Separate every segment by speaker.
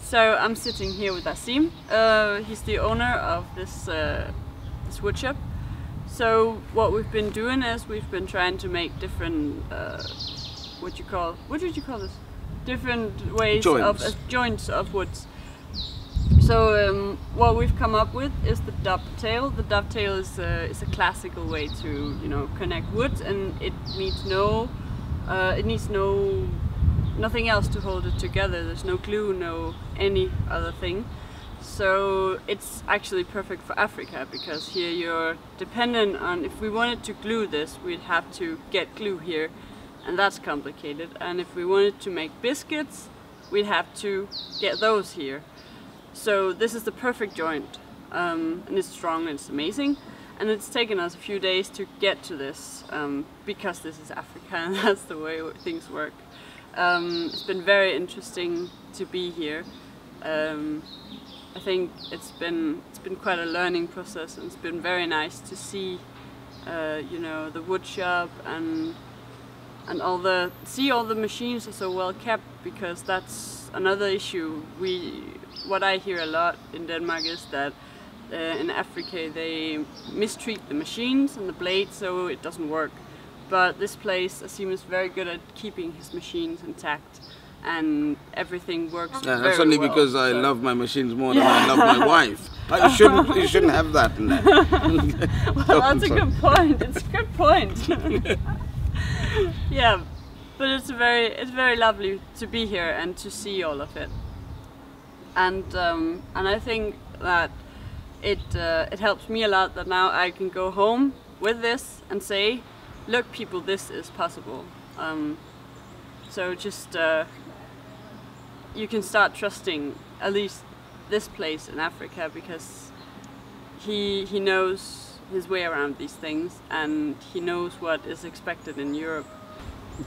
Speaker 1: So I'm sitting here with Azim. He's the owner of this woodshop. So what we've been doing is we've been trying to make different what did you call this? Different ways joints of woods. So what we've come up with is the dovetail. The dovetail is a classical way to connect wood, and it needs nothing else to hold it together. There's no glue, no any other thing. So it's actually perfect for Africa, because here you're dependent on, if we wanted to glue this, we'd have to get glue here, and that's complicated. And if we wanted to make biscuits, we'd have to get those here. So this is the perfect joint, and it's strong and it's amazing. And it's taken us a few days to get to this, because this is Africa and that's the way things work. It's been very interesting to be here. I think it's been quite a learning process, and it's been very nice to see, the wood shop and all the machines are so well kept, because that's another issue. What I hear a lot in Denmark is that in Africa they mistreat the machines and the blades, so it doesn't work. But this place, Azim is very good at keeping his machines intact, and everything works very well.
Speaker 2: That's only because I love my machines more than I love my wife. You shouldn't have that in there.
Speaker 1: Well, that's a good point. It's a good point. Yeah, but it's very lovely to be here and to see all of it. And I think that it helps me a lot that now I can go home with this and say, look people, this is possible. So just you can start trusting at least this place in Africa, because he knows his way around these things, and he knows what is expected in Europe.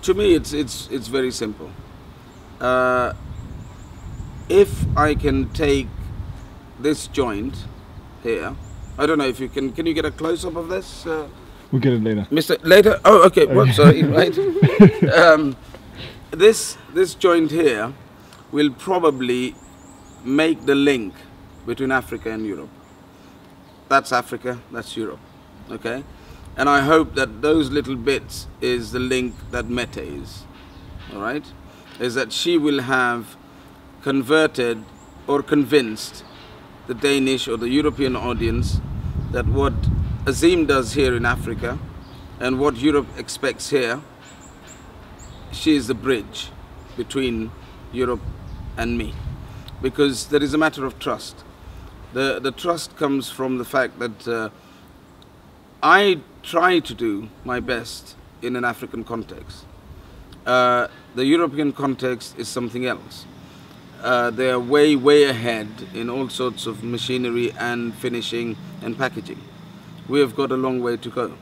Speaker 2: To me it's very simple. If I can take this joint here, I don't know if you can you get a close-up of this?
Speaker 3: We'll get it later.
Speaker 2: Later? Oh, okay. Well, sorry, right. This joint here will probably make the link between Africa and Europe. That's Africa, that's Europe. Okay? And I hope that those little bits is the link that Mette is. All right? Is that she will have converted or convinced the Danish or the European audience that what Azim does here in Africa and what Europe expects here, she is the bridge between Europe and me, because there is a matter of trust. The trust comes from the fact that I try to do my best in an African context. The European context is something else. They are way ahead in all sorts of machinery and finishing and packaging. We have got a long way to go.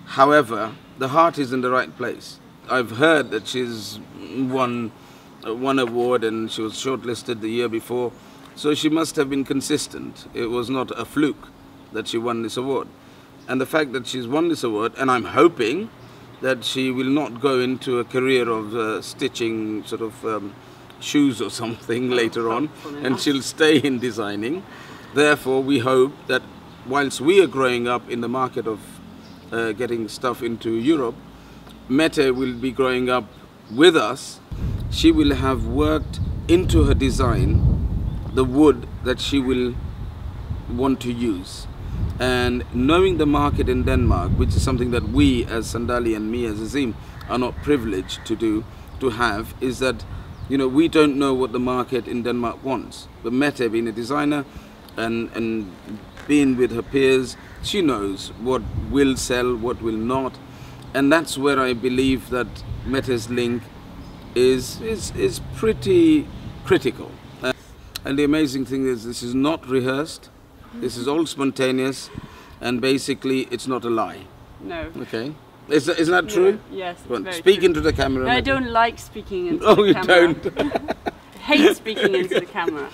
Speaker 2: However, the heart is in the right place. I've heard that she's won award, and she was shortlisted the year before, so she must have been consistent. It was not a fluke that she won this award. And the fact that she's won this award, and I'm hoping that she will not go into a career of stitching sort of shoes or something later on, and she'll stay in designing. Therefore, we hope that whilst we are growing up in the market of getting stuff into Europe, Mette will be growing up with us. She will have worked into her design the wood that she will want to use. And knowing the market in Denmark, which is something that we as Sandali and me as Azim are not privileged to have, is that we don't know what the market in Denmark wants. But Mette, being a designer and being with her peers, she knows what will sell, what will not. And that's where I believe that Mette's link is pretty critical. And the amazing thing is, this is not rehearsed, this is all spontaneous, and basically it's not a lie.
Speaker 1: No.
Speaker 2: Okay. Isn't that true?
Speaker 1: Yes, it's very
Speaker 2: Speak
Speaker 1: true.
Speaker 2: into the camera.
Speaker 1: No, I don't like speaking into
Speaker 2: the camera.
Speaker 1: Oh, you
Speaker 2: don't?
Speaker 1: I hate speaking into the camera.